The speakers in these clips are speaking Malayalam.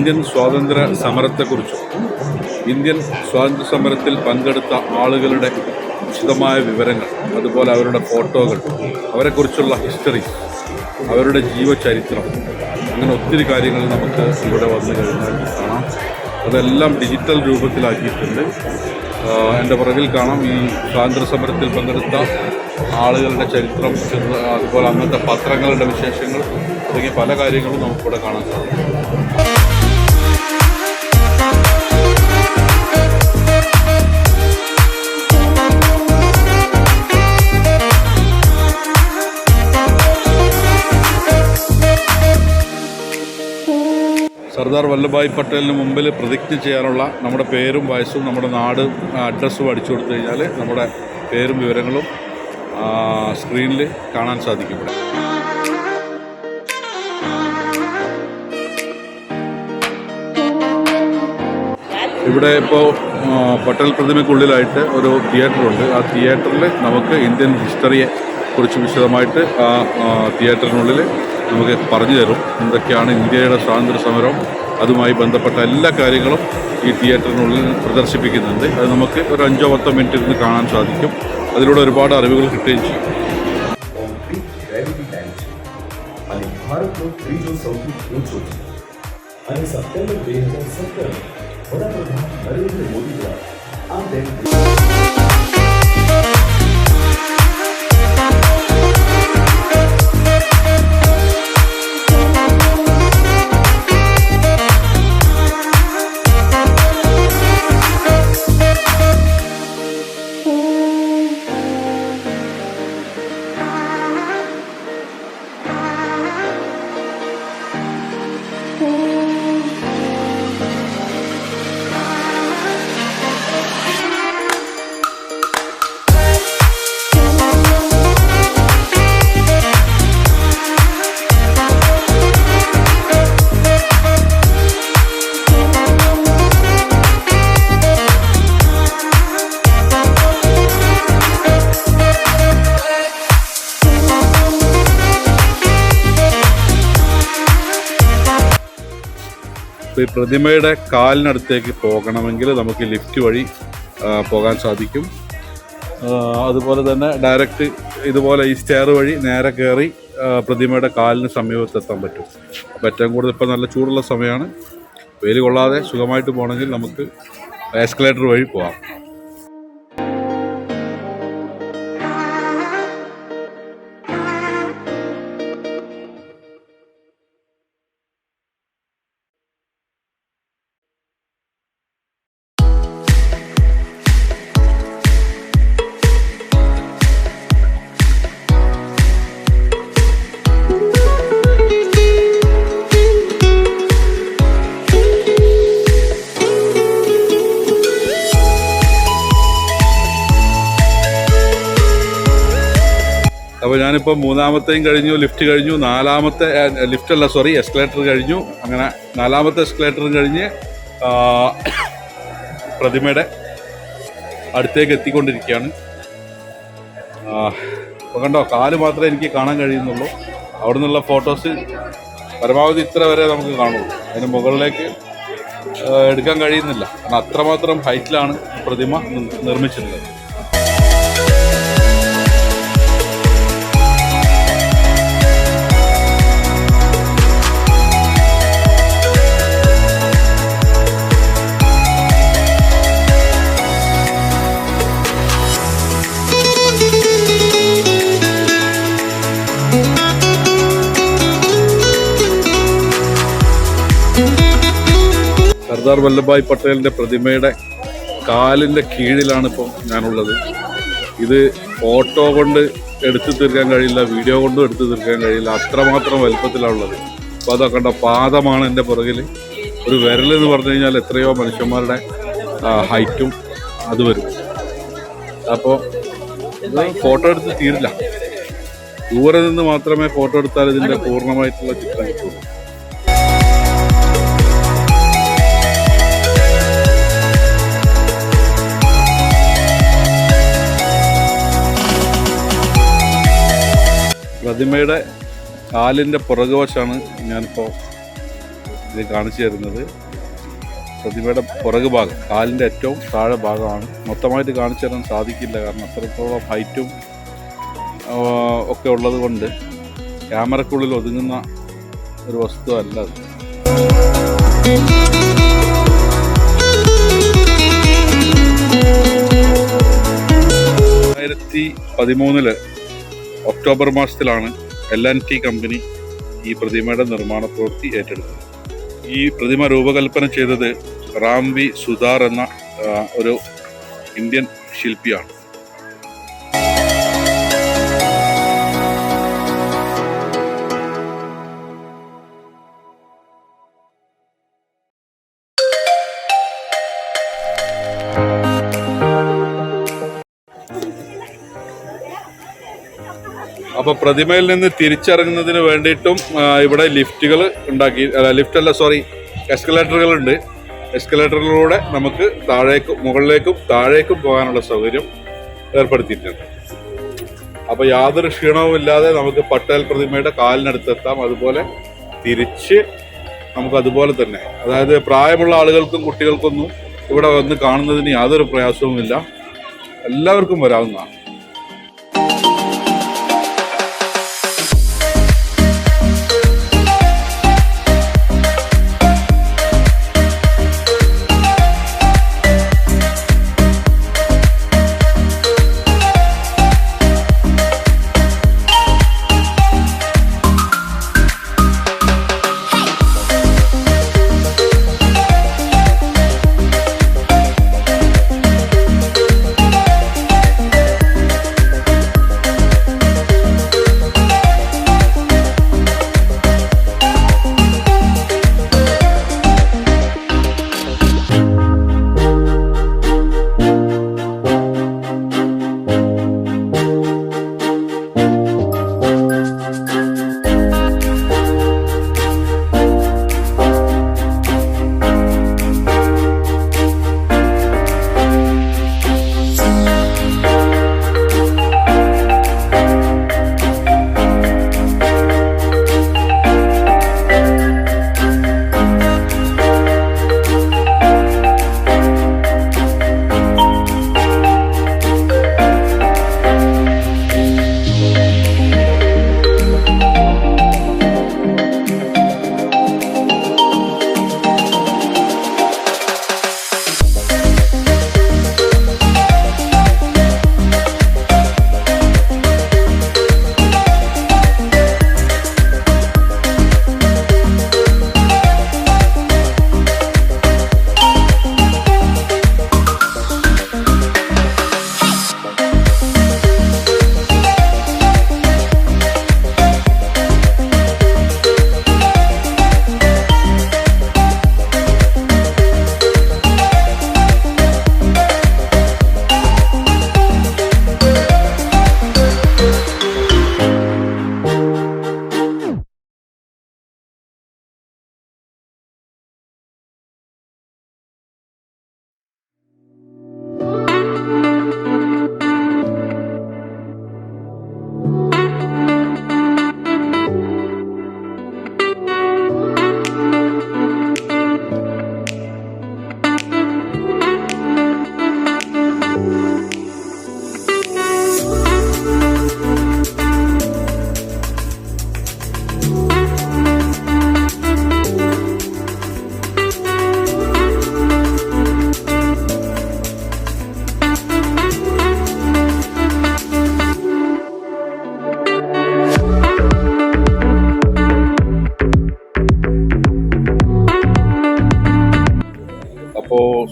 ഇന്ത്യൻ സ്വാതന്ത്ര്യ സമരത്തെക്കുറിച്ചും ഇന്ത്യൻ സ്വാതന്ത്ര്യ സമരത്തിൽ പങ്കെടുത്ത ആളുകളുടെ വിശദമായ വിവരങ്ങൾ, അതുപോലെ അവരുടെ ഫോട്ടോകൾ, അവരെക്കുറിച്ചുള്ള ഹിസ്റ്ററി, അവരുടെ ജീവചരിത്രം, അങ്ങനെ ഒത്തിരി കാര്യങ്ങൾ നമുക്ക് ഇവിടെ വന്നു കഴിഞ്ഞാൽ കാണാം. അതെല്ലാം ഡിജിറ്റൽ രൂപത്തിലാക്കിയിട്ടുണ്ട്. എൻ്റെ പുറകിൽ കാണാം ഈ സ്വാതന്ത്ര്യ സമരത്തിൽ പങ്കെടുത്ത ആളുകളുടെ ചരിത്രം, അതുപോലെ അന്നത്തെ പത്രങ്ങളുടെ വിശേഷങ്ങൾ തുടങ്ങിയ പല കാര്യങ്ങളും നമുക്കിവിടെ കാണാൻ സാധിക്കും. സർദാർ വല്ലഭായ് പട്ടേലിന് മുമ്പിൽ പ്രതിജ്ഞ ചെയ്യാനുള്ള നമ്മുടെ പേരും വയസ്സും നമ്മുടെ നാടും അഡ്രസ്സും അടിച്ചു കൊടുത്തു കഴിഞ്ഞാൽ നമ്മുടെ പേരും വിവരങ്ങളും സ്ക്രീനിൽ കാണാൻ സാധിക്കും. ഇവിടെ ഇപ്പോൾ പട്ടേൽ പ്രതിമയ്ക്കുള്ളിലായിട്ട് ഒരു തിയേറ്ററുണ്ട്. ആ തിയേറ്ററിൽ നമുക്ക് ഇന്ത്യൻ ഹിസ്റ്ററിയെ കുറിച്ച് വിശദമായിട്ട് ആ തിയേറ്ററിനുള്ളിൽ നമുക്ക് പറഞ്ഞു തരും. എന്തൊക്കെയാണ് ഇന്ത്യയുടെ സ്വാതന്ത്ര്യ സമരം, അതുമായി ബന്ധപ്പെട്ട എല്ലാ കാര്യങ്ങളും ഈ തിയേറ്ററിനുള്ളിൽ പ്രദർശിപ്പിക്കുന്നുണ്ട്. അത് നമുക്ക് ഒരു 5-10 മിനിറ്റ് ഇരുന്ന് കാണാൻ സാധിക്കും. അതിലൂടെ ഒരുപാട് അറിവുകൾ കിട്ടുകയും ചെയ്യും. ഈ പ്രതിമയുടെ കാലിനടുത്തേക്ക് പോകണമെങ്കിൽ നമുക്ക് ലിഫ്റ്റ് വഴി പോകാൻ സാധിക്കും. അതുപോലെ തന്നെ ഡയറക്റ്റ് ഇതുപോലെ ഈ സ്റ്റെയർ വഴി നേരെ കയറി പ്രതിമയുടെ കാലിന് സമീപത്തെത്താൻ പറ്റും. അപ്പോൾ ഏറ്റവും കൂടുതൽ ഇപ്പോൾ നല്ല ചൂടുള്ള സമയമാണ്. വെയിൽ കൊള്ളാതെ സുഖമായിട്ട് പോകണമെങ്കിൽ നമുക്ക് എസ്കലേറ്റർ വഴി പോകാം. അപ്പോൾ ഞാനിപ്പോൾ 3ാമത്തെയും കഴിഞ്ഞു, ലിഫ്റ്റ് കഴിഞ്ഞു, 4ാമത്തെ എസ്കലേറ്റർ കഴിഞ്ഞു. അങ്ങനെ 4ാമത്തെ എസ്കലേറ്ററും കഴിഞ്ഞ് പ്രതിമയുടെ അടുത്തേക്ക് എത്തിക്കൊണ്ടിരിക്കുകയാണ്. അപ്പോൾ കണ്ടോ, കാല് മാത്രമേ എനിക്ക് കാണാൻ കഴിയുന്നുള്ളൂ. അവിടെ നിന്നുള്ള ഫോട്ടോസ് പരമാവധി ഇത്ര വരെ നമുക്ക് കാണുള്ളൂ. അതിന് മുകളിലേക്ക് എടുക്കാൻ കഴിയുന്നില്ല. കാരണം അത്രമാത്രം ഹൈറ്റിലാണ് പ്രതിമ നിർമ്മിച്ചിട്ടുള്ളത്. സർദാർ വല്ലഭായ് പട്ടേലിൻ്റെ പ്രതിമയുടെ കാലിൻ്റെ കീഴിലാണ് ഇപ്പോൾ ഞാനുള്ളത്. ഇത് ഫോട്ടോ കൊണ്ട് എടുത്തു തീർക്കാൻ കഴിയില്ല, വീഡിയോ കൊണ്ടും എടുത്തു തീർക്കാൻ കഴിയില്ല, അത്രമാത്രം വലുപ്പത്തിലാണുള്ളത്. അപ്പോൾ അതൊക്കെ കണ്ട പാദമാണ് എൻ്റെ പുറകിൽ. ഒരു വിരലെന്ന് പറഞ്ഞു കഴിഞ്ഞാൽ എത്രയോ മനുഷ്യന്മാരുടെ ഹൈറ്റും അത് വരും. അപ്പോൾ ഇത് ഫോട്ടോ എടുത്ത് തീരില്ല. ദൂരെ നിന്ന് മാത്രമേ ഫോട്ടോ എടുത്താൽ ഇതിൻ്റെ പൂർണ്ണമായിട്ടുള്ള ചിത്രം കിട്ടുള്ളൂ. പ്രതിമയുടെ കാലിൻ്റെ പുറകുവശമാണ് ഞാനിപ്പോൾ ഇത് കാണിച്ചു തരുന്നത് പ്രതിമയുടെ പുറകു ഭാഗം, കാലിൻ്റെ ഏറ്റവും താഴെ ഭാഗമാണ്. മൊത്തമായിട്ട് കാണിച്ചു തരാൻ സാധിക്കില്ല, കാരണം അത്രത്തോളം ഹൈറ്റും ഒക്കെ ഉള്ളത് കൊണ്ട് ക്യാമറയ്ക്കുള്ളിൽ ഒതുങ്ങുന്ന ഒരു വസ്തു അല്ല അത്. 2013 ഒക്ടോബർ മാസത്തിലാണ് L&T കമ്പനി ഈ പ്രതിമയുടെ നിർമ്മാണ പ്രവൃത്തി ഏറ്റെടുത്തത്. ഈ പ്രതിമ രൂപകൽപ്പന ചെയ്തത് റാംവി സുധാർ എന്ന ഒരു ഇന്ത്യൻ ശില്പിയാണ്. അപ്പോൾ പ്രതിമയിൽ നിന്ന് തിരിച്ചിറങ്ങുന്നതിന് വേണ്ടിയിട്ടും ഇവിടെ ലിഫ്റ്റുകൾ ഉണ്ടാക്കി, എസ്കലേറ്ററുകളുണ്ട്. എസ്കലേറ്ററിലൂടെ നമുക്ക് മുകളിലേക്കും താഴേക്കും പോകാനുള്ള സൗകര്യം ഏർപ്പെടുത്തിയിട്ടുണ്ട്. അപ്പോൾ യാതൊരു ക്ഷീണവുമില്ലാതെ നമുക്ക് പട്ടേൽ പ്രതിമയുടെ കാലിനടുത്തെത്താം. അതുപോലെ തിരിച്ച് നമുക്ക് അതുപോലെ തന്നെ, അതായത് പ്രായമുള്ള ആളുകൾക്കും കുട്ടികൾക്കൊന്നും ഇവിടെ വന്ന് കാണുന്നതിന് യാതൊരു പ്രയാസവുമില്ല, എല്ലാവർക്കും വരാവുന്നതാണ്.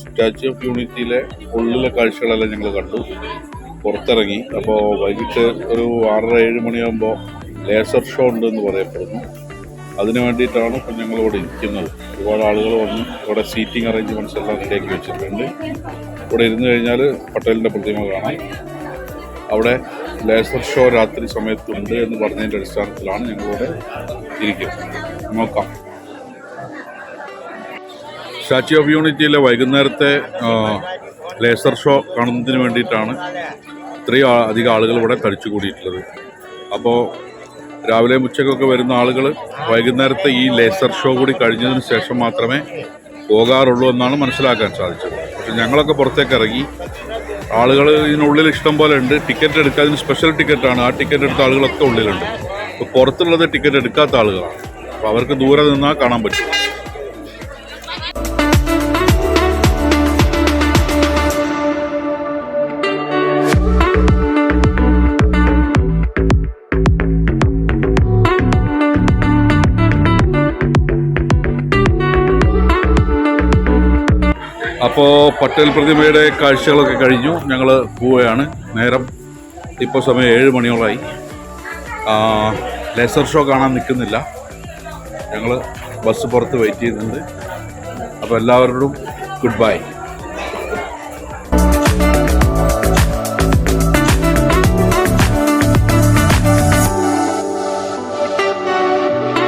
സ്റ്റാച്യു ഓഫ് യൂണിറ്റിയിലെ ഉള്ളിലെ കാഴ്ചകളെല്ലാം ഞങ്ങൾ കണ്ടു, പുറത്തിറങ്ങി. അപ്പോൾ വൈകിട്ട് ഒരു 6:30-7 മണിയാകുമ്പോൾ ലേസർ ഷോ ഉണ്ടെന്ന് പറയപ്പെടുന്നു. അതിന് വേണ്ടിയിട്ടാണ് ഇപ്പം ഞങ്ങളിവിടെ ഇരിക്കുന്നത്. ഒരുപാട് ആളുകൾ വന്ന് ഇവിടെ സീറ്റിംഗ് അറേഞ്ച്മെൻറ്റ്സ് എല്ലാം റെഡിയാക്കി വെച്ചിട്ടുണ്ട്. ഇവിടെ ഇരുന്ന് കഴിഞ്ഞാൽ പട്ടേലിൻ്റെ പ്രതിമ കാണാം. അവിടെ ലേസർ ഷോ രാത്രി സമയത്തുണ്ട് എന്ന് പറഞ്ഞതിൻ്റെ അടിസ്ഥാനത്തിലാണ് ഞങ്ങളിവിടെ ഇരിക്കുന്നത്. നോക്കാം. സ്റ്റാച്യു ഓഫ് യൂണിറ്റിയിലെ വൈകുന്നേരത്തെ ലേസർ ഷോ കാണുന്നതിന് വേണ്ടിയിട്ടാണ് ഇത്രയും അധികം ആളുകൾ ഇവിടെ തടിച്ചു കൂടിയിട്ടുള്ളത്. അപ്പോൾ രാവിലെയും ഉച്ചക്കൊക്കെ വരുന്ന ആളുകൾ വൈകുന്നേരത്തെ ഈ ലേസർ ഷോ കൂടി കഴിഞ്ഞതിന് ശേഷം മാത്രമേ പോകാറുള്ളൂ എന്നാണ് മനസ്സിലാക്കാൻ സാധിച്ചത്. പക്ഷെ ഞങ്ങളൊക്കെ പുറത്തേക്ക് ഇറങ്ങി. ആളുകൾ ഇതിനുള്ളിൽ ഇഷ്ടം പോലെ ഉണ്ട്. ടിക്കറ്റ് എടുക്കുക, അതിന് സ്പെഷ്യൽ ടിക്കറ്റാണ്. ആ ടിക്കറ്റ് എടുത്ത ആളുകളൊക്കെ ഉള്ളിലുണ്ട്. ഇപ്പോൾ പുറത്തുള്ളത് ടിക്കറ്റ് എടുക്കാത്ത ആളുകളാണ്. അപ്പോൾ അവർക്ക് ദൂരെ നിന്നാൽ കാണാൻ പറ്റും. അപ്പോൾ പട്ടേൽ പ്രതിമയുടെ കാഴ്ചകളൊക്കെ കഴിഞ്ഞു. ഞങ്ങൾ പോവുകയാണ്. നേരം ഇപ്പോൾ സമയം 7 മണിയോളായി. ലേസർ ഷോ കാണാൻ നിൽക്കുന്നില്ല. ഞങ്ങൾ ബസ് പുറത്ത് വെയിറ്റ് ചെയ്യുന്നുണ്ട്. അപ്പോൾ എല്ലാവരോടും ഗുഡ് ബൈ.